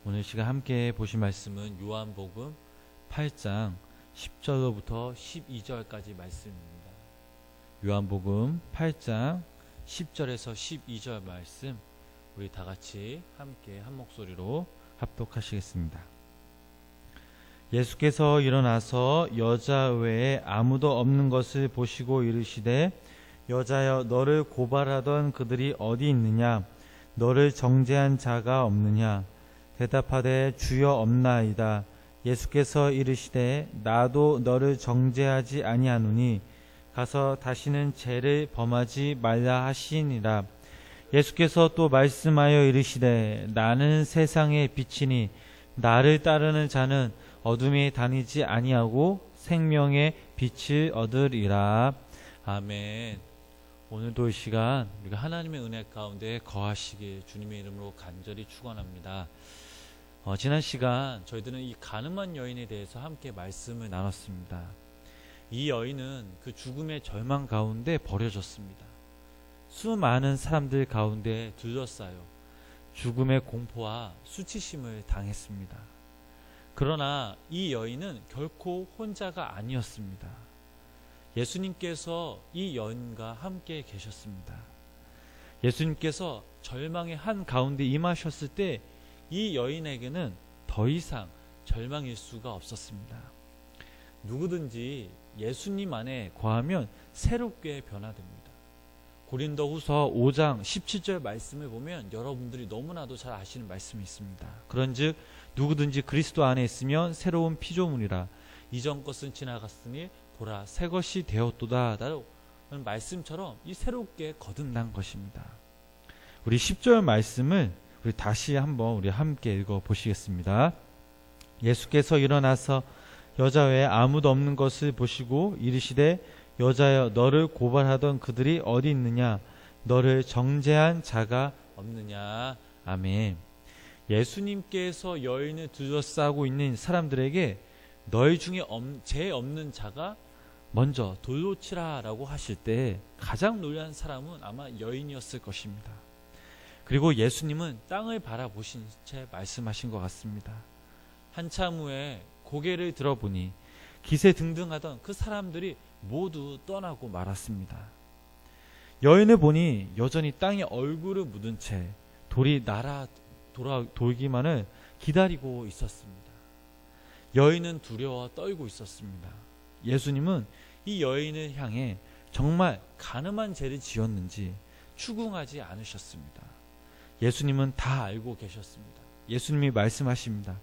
오늘 시간 함께 보실 말씀은 요한복음 8장 10절로부터 12절까지 말씀입니다. 요한복음 8장 10절에서 12절 말씀, 우리 다 같이 함께 한 목소리로 합독하시겠습니다. 예수께서 일어나서 여자 외에 아무도 없는 것을 보시고 이르시되, 여자여, 너를 고발하던 그들이 어디 있느냐? 너를 정죄한 자가 없느냐? 대답하되, 주여, 없나이다. 예수께서 이르시되, 나도 너를 정죄하지 아니하노니 가서 다시는 죄를 범하지 말라 하시니라. 예수께서 또 말씀하여 이르시되, 나는 세상의 빛이니 나를 따르는 자는 어둠에 다니지 아니하고 생명의 빛을 얻으리라. 아멘. 오늘도 이 시간 우리가 하나님의 은혜 가운데 거하시길 주님의 이름으로 간절히 축원합니다. 지난 시간 저희들은 이 가늠한 여인에 대해서 함께 말씀을 나눴습니다. 이 여인은 그 죽음의 절망 가운데 버려졌습니다. 수많은 사람들 가운데 둘러싸여 죽음의 공포와 수치심을 당했습니다. 그러나 이 여인은 결코 혼자가 아니었습니다. 예수님께서 이 여인과 함께 계셨습니다. 예수님께서 절망의 한 가운데 임하셨을 때 이 여인에게는 더 이상 절망일 수가 없었습니다. 누구든지 예수님 안에 거하면 새롭게 변화됩니다. 고린도후서 5장 17절 말씀을 보면 여러분들이 너무나도 잘 아시는 말씀이 있습니다. 그런즉 누구든지 그리스도 안에 있으면 새로운 피조물이라, 이전 것은 지나갔으니 보라 새 것이 되었도다 라는 말씀처럼 이 새롭게 거듭난 것입니다. 우리 10절 말씀을 우리 다시 한번 우리 함께 읽어 보시겠습니다. 예수께서 일어나서 여자 외에 아무도 없는 것을 보시고 이르시되, 여자여, 너를 고발하던 그들이 어디 있느냐? 너를 정죄한 자가 없느냐? 아멘. 예수님께서 여인을 둘러싸고 있는 사람들에게 너희 중에 죄 없는 자가 먼저 돌로 치라 라고 하실 때 가장 놀란 사람은 아마 여인이었을 것입니다. 그리고 예수님은 땅을 바라보신 채 말씀하신 것 같습니다. 한참 후에 고개를 들어보니 기세등등하던 그 사람들이 모두 떠나고 말았습니다. 여인을 보니 여전히 땅에 얼굴을 묻은 채 돌이 돌기만을 기다리고 있었습니다. 여인은 두려워 떨고 있었습니다. 예수님은 이 여인을 향해 정말 가늠한 죄를 지었는지 추궁하지 않으셨습니다. 예수님은 다 알고 계셨습니다. 예수님이 말씀하십니다.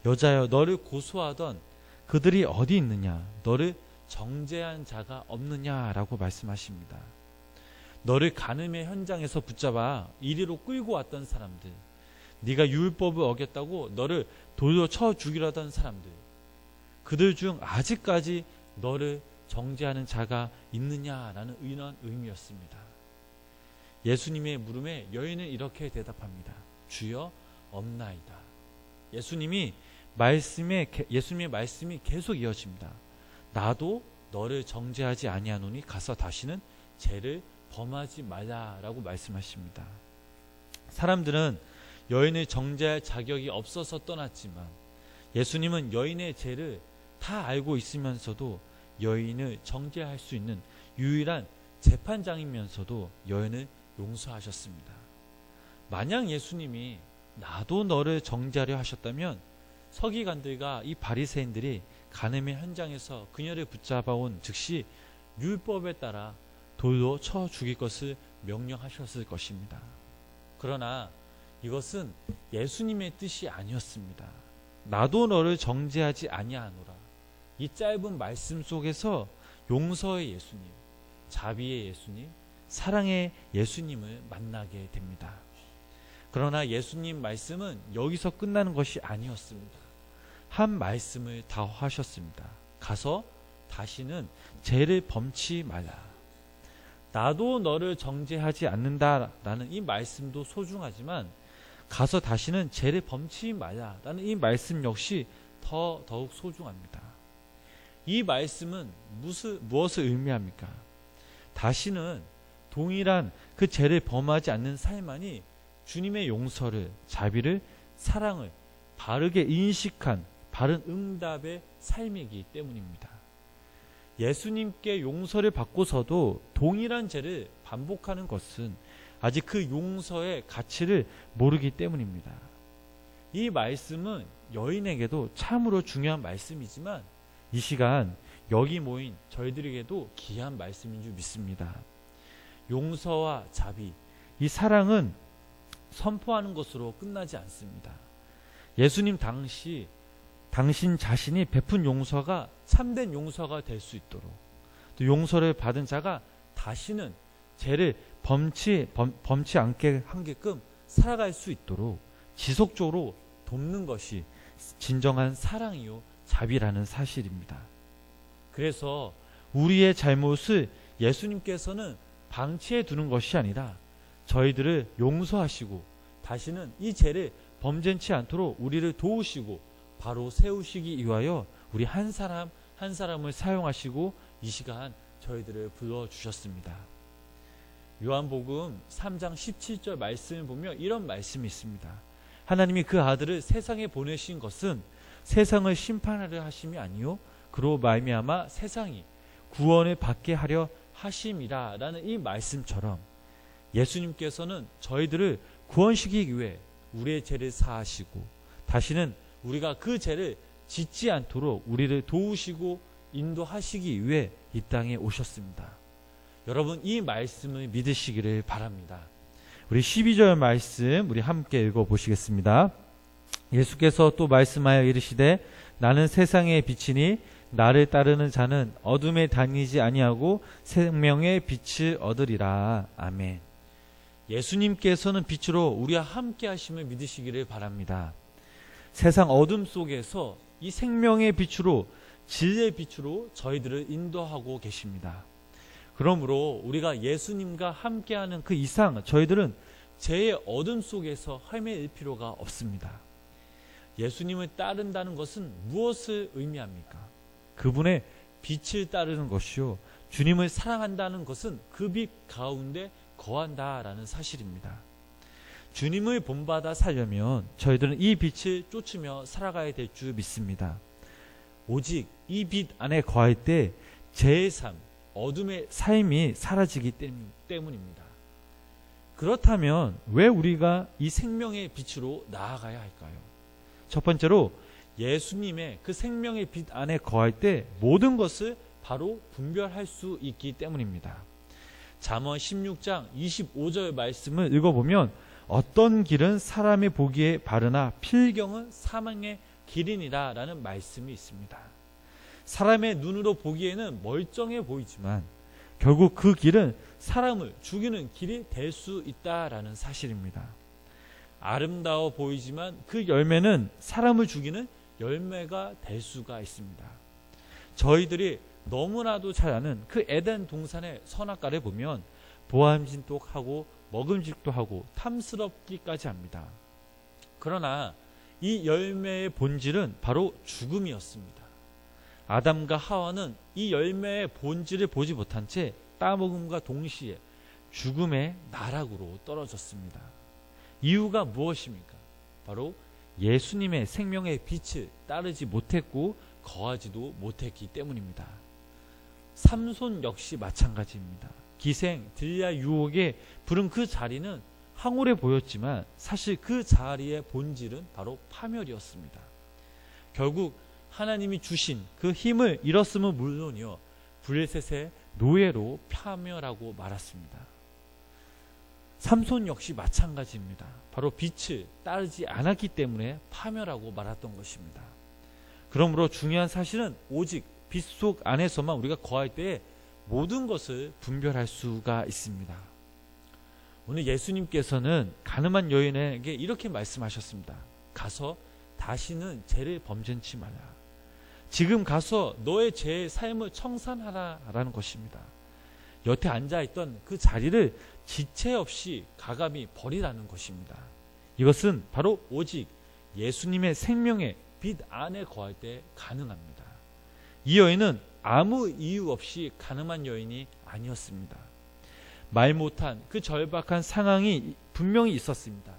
여자여, 너를 고소하던 그들이 어디 있느냐? 너를 정죄한 자가 없느냐라고 말씀하십니다. 너를 간음의 현장에서 붙잡아 이리로 끌고 왔던 사람들, 네가 율법을 어겼다고 너를 돌로 쳐 죽이려 하던 사람들, 그들 중 아직까지 너를 정죄하는 자가 있느냐라는 이런 의미였습니다. 예수님의 물음에 여인은 이렇게 대답합니다. 주여, 없나이다. 예수님의 말씀이 계속 이어집니다. 나도 너를 정죄하지 아니하노니 가서 다시는 죄를 범하지 말라라고 말씀하십니다. 사람들은 여인을 정죄할 자격이 없어서 떠났지만 예수님은 여인의 죄를 다 알고 있으면서도 여인을 정죄할 수 있는 유일한 재판장이면서도 여인을 용서하셨습니다. 만약 예수님이 나도 너를 정죄하려 하셨다면 서기관들과 이 바리새인들이 간음의 현장에서 그녀를 붙잡아온 즉시 율법에 따라 돌로 쳐 죽일 것을 명령하셨을 것입니다. 그러나 이것은 예수님의 뜻이 아니었습니다. 나도 너를 정죄하지 아니하노라. 이 짧은 말씀 속에서 용서의 예수님, 자비의 예수님, 사랑의 예수님을 만나게 됩니다. 그러나 예수님 말씀은 여기서 끝나는 것이 아니었습니다. 한 말씀을 더 하셨습니다. 가서 다시는 죄를 범치 말라. 나도 너를 정죄하지 않는다라는 이 말씀도 소중하지만 가서 다시는 죄를 범치 말라라는 이 말씀 역시 더욱 소중합니다. 이 말씀은 무엇을 의미합니까? 다시는 동일한 그 죄를 범하지 않는 삶만이 주님의 용서를, 자비를, 사랑을 바르게 인식한 바른 응답의 삶이기 때문입니다. 예수님께 용서를 받고서도 동일한 죄를 반복하는 것은 아직 그 용서의 가치를 모르기 때문입니다. 이 말씀은 여인에게도 참으로 중요한 말씀이지만 이 시간 여기 모인 저희들에게도 귀한 말씀인 줄 믿습니다. 용서와 자비, 이 사랑은 선포하는 것으로 끝나지 않습니다. 예수님 당신 자신이 베푼 용서가 참된 용서가 될 수 있도록, 또 용서를 받은 자가 다시는 죄를 범치 않게 하게끔 살아갈 수 있도록 지속적으로 돕는 것이 진정한 사랑이요 자비라는 사실입니다. 그래서 우리의 잘못을 예수님께서는 방치해 두는 것이 아니라 저희들을 용서하시고 다시는 이 죄를 범죄치 않도록 우리를 도우시고 바로 세우시기 위하여 우리 한 사람 한 사람을 사용하시고 이 시간 저희들을 불러주셨습니다. 요한복음 3장 17절 말씀을 보면 이런 말씀이 있습니다. 하나님이 그 아들을 세상에 보내신 것은 세상을 심판하려 하심이 아니요 그로 말미암아 세상이 구원을 받게 하려 하심이라 라는 이 말씀처럼 예수님께서는 저희들을 구원시키기 위해 우리의 죄를 사하시고 다시는 우리가 그 죄를 짓지 않도록 우리를 도우시고 인도하시기 위해 이 땅에 오셨습니다. 여러분 이 말씀을 믿으시기를 바랍니다. 우리 12절 말씀 우리 함께 읽어보시겠습니다. 예수께서 또 말씀하여 이르시되 나는 세상의 빛이니 나를 따르는 자는 어둠에 다니지 아니하고 생명의 빛을 얻으리라. 아멘. 예수님께서는 빛으로 우리와 함께 하심을 믿으시기를 바랍니다. 세상 어둠 속에서 이 생명의 빛으로 진리의 빛으로 저희들을 인도하고 계십니다. 그러므로 우리가 예수님과 함께하는 그 이상 저희들은 죄의 어둠 속에서 헤매일 필요가 없습니다. 예수님을 따른다는 것은 무엇을 의미합니까? 그분의 빛을 따르는 것이요 주님을 사랑한다는 것은 그 빛 가운데 거한다라는 사실입니다. 주님을 본받아 살려면 저희들은 이 빛을 쫓으며 살아가야 될 줄 믿습니다. 오직 이 빛 안에 거할 때 죄의 삶, 어둠의 삶이 사라지기 때문입니다. 그렇다면 왜 우리가 이 생명의 빛으로 나아가야 할까요? 첫 번째로 예수님의 그 생명의 빛 안에 거할 때 모든 것을 바로 분별할 수 있기 때문입니다. 잠언 16장 25절 말씀을 읽어보면 어떤 길은 사람의 보기에 바르나 필경은 사망의 길이니라 라는 말씀이 있습니다. 사람의 눈으로 보기에는 멀쩡해 보이지만 결국 그 길은 사람을 죽이는 길이 될 수 있다라는 사실입니다. 아름다워 보이지만 그 열매는 사람을 죽이는 열매가 될 수가 있습니다. 저희들이 너무나도 잘 아는 그 에덴 동산의 선악과를 보면 보암진도 하고 먹음직도 하고 탐스럽기까지 합니다. 그러나 이 열매의 본질은 바로 죽음이었습니다. 아담과 하와는 이 열매의 본질을 보지 못한 채 따먹음과 동시에 죽음의 나락으로 떨어졌습니다. 이유가 무엇입니까? 바로 예수님의 생명의 빛을 따르지 못했고 거하지도 못했기 때문입니다. 삼손 역시 마찬가지입니다. 기생 들랴 유혹에 부른 그 자리는 황홀해 보였지만 사실 그 자리의 본질은 바로 파멸이었습니다. 결국 하나님이 주신 그 힘을 잃었음은 물론이요 블레셋의 노예로 파멸하고 말았습니다. 삼손 역시 마찬가지입니다. 바로 빛을 따르지 않았기 때문에 파멸하고 말았던 것입니다. 그러므로 중요한 사실은 오직 빛 속 안에서만 우리가 거할 때에 모든 것을 분별할 수가 있습니다. 오늘 예수님께서는 가늠한 여인에게 이렇게 말씀하셨습니다. 가서 다시는 죄를 범죄치 말라. 지금 가서 너의 죄의 삶을 청산하라라는 것입니다. 여태 앉아있던 그 자리를 지체 없이 가감히 버리라는 것입니다. 이것은 바로 오직 예수님의 생명의 빛 안에 거할 때 가능합니다. 이 여인은 아무 이유 없이 가늠한 여인이 아니었습니다. 말 못한 그 절박한 상황이 분명히 있었습니다.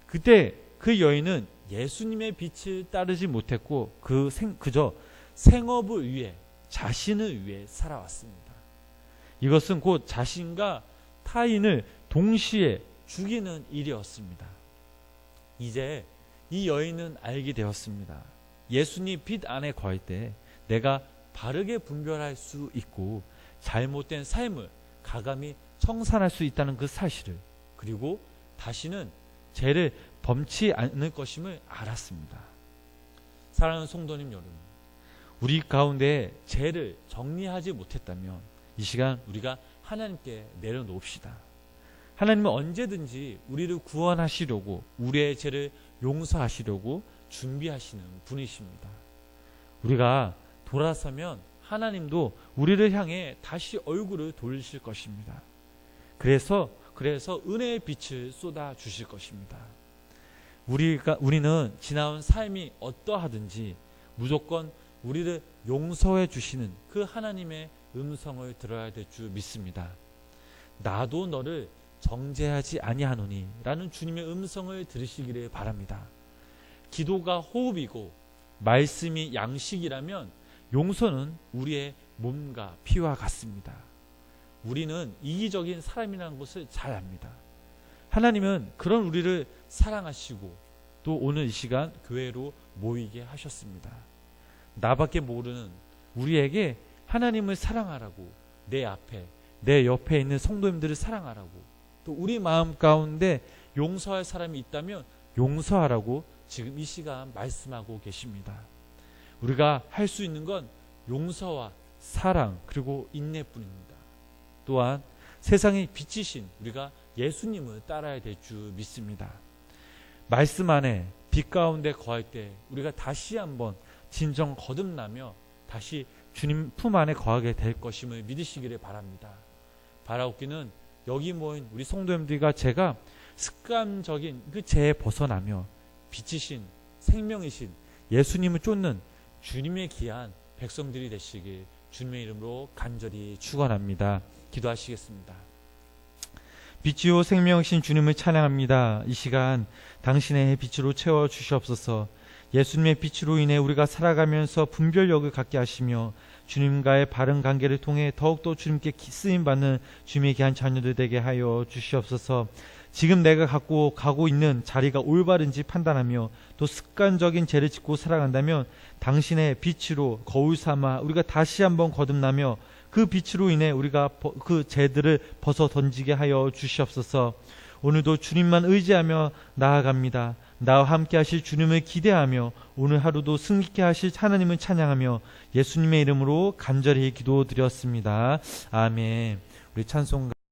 그때 그 여인은 예수님의 빛을 따르지 못했고 그저 생업을 위해, 자신을 위해 살아왔습니다. 이것은 곧 자신과 타인을 동시에 죽이는 일이었습니다. 이제 이 여인은 알게 되었습니다. 예수님 빛 안에 거할 때 내가 바르게 분별할 수 있고 잘못된 삶을 가감히 청산할 수 있다는 그 사실을, 그리고 다시는 죄를 범치 않을 것임을 알았습니다. 사랑하는 성도님 여러분, 우리 가운데 죄를 정리하지 못했다면 이 시간 우리가 하나님께 내려놓읍시다. 하나님은 언제든지 우리를 구원하시려고, 우리의 죄를 용서하시려고 준비하시는 분이십니다. 우리가 돌아서면 하나님도 우리를 향해 다시 얼굴을 돌리실 것입니다. 그래서 은혜의 빛을 쏟아 주실 것입니다. 우리는 지나온 삶이 어떠하든지 무조건 우리를 용서해 주시는 그 하나님의 음성을 들어야 될 줄 믿습니다. 나도 너를 정죄하지 아니하노니 라는 주님의 음성을 들으시기를 바랍니다. 기도가 호흡이고 말씀이 양식이라면 용서는 우리의 몸과 피와 같습니다. 우리는 이기적인 사람이라는 것을 잘 압니다. 하나님은 그런 우리를 사랑하시고 또 오늘 이 시간 교회로 모이게 하셨습니다. 나밖에 모르는 우리에게 하나님을 사랑하라고, 내 앞에, 내 옆에 있는 성도님들을 사랑하라고, 또 우리 마음 가운데 용서할 사람이 있다면 용서하라고 지금 이 시간 말씀하고 계십니다. 우리가 할 수 있는 건 용서와 사랑 그리고 인내뿐입니다. 또한 세상의 빛이신 우리가 예수님을 따라야 될 줄 믿습니다. 말씀 안에 빛 가운데 거할 때 우리가 다시 한번 진정 거듭나며 다시 주님 품 안에 거하게 될 것임을 믿으시기를 바랍니다. 바라옵기는 여기 모인 우리 성도님들과 제가 습관적인 그 죄에 벗어나며 빛이신 생명이신 예수님을 쫓는 주님의 귀한 백성들이 되시길 주님의 이름으로 간절히 축원합니다. 기도하시겠습니다. 빛이요 생명이신 주님을 찬양합니다. 이 시간 당신의 빛으로 채워 주시옵소서. 예수님의 빛으로 인해 우리가 살아가면서 분별력을 갖게 하시며 주님과의 바른 관계를 통해 더욱더 주님께 쓰임받는 주님의 귀한 자녀들 되게 하여 주시옵소서. 지금 내가 갖고 가고 있는 자리가 올바른지 판단하며 또 습관적인 죄를 짓고 살아간다면 당신의 빛으로 거울 삼아 우리가 다시 한번 거듭나며 그 빛으로 인해 우리가 그 죄들을 벗어 던지게 하여 주시옵소서. 오늘도 주님만 의지하며 나아갑니다. 나와 함께 하실 주님을 기대하며 오늘 하루도 승리케 하실 하나님을 찬양하며 예수님의 이름으로 간절히 기도드렸습니다. 아멘. 우리 찬송